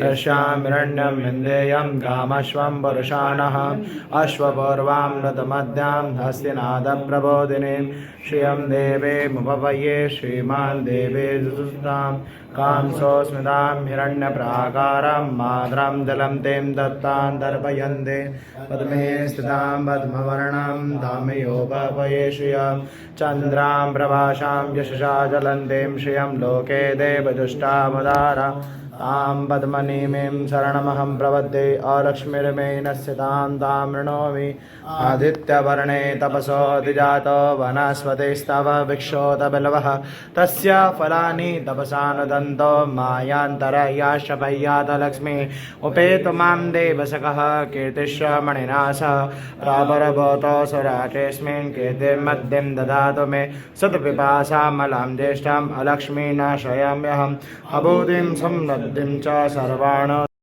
यस्यामिरण्यं विन्देयं गामश्वं पुरुषाणः अश्वपूर्वां ऋतुमध्यां हस्तिनादप्रबोधिनीं श्रियं देवीमुपपये श्रीमान् देवी सुतां कांसोऽस्मितां हिरण्यप्राकारां मातरं जलं तें दत्तां दर्पयन्ते पद्मे स्थितां पद्मवर्णां धामयोपपये श्रियं चन्द्रां प्रभासां यशसा ज्वलन्तीं श्रियं लोके देवजुष्टामुदारा तां पद्मनीमीं शरणमहं प्रपद्ये अलक्ष्मीर्मे नश्यतां तां वृणोमि आदित्यवर्णे तपसो अधिजातो वनस्पतिस्तव वृक्षोतबिलवः तस्य फलानि तपसा नुदन्तो मायान्तरयाशपय्यात लक्ष्मी उपेतु मां देवसखः कीर्तिश्च मणिना सह प्रापरभूतो सुराटेऽस्मिन् कीर्तिर्मद्यं ददातु मे सत्पिपासामलां ज्येष्ठाम् अलक्ष्मीनाशयाम्यहम् अभूतिं समृद्धिं च सर्वाणो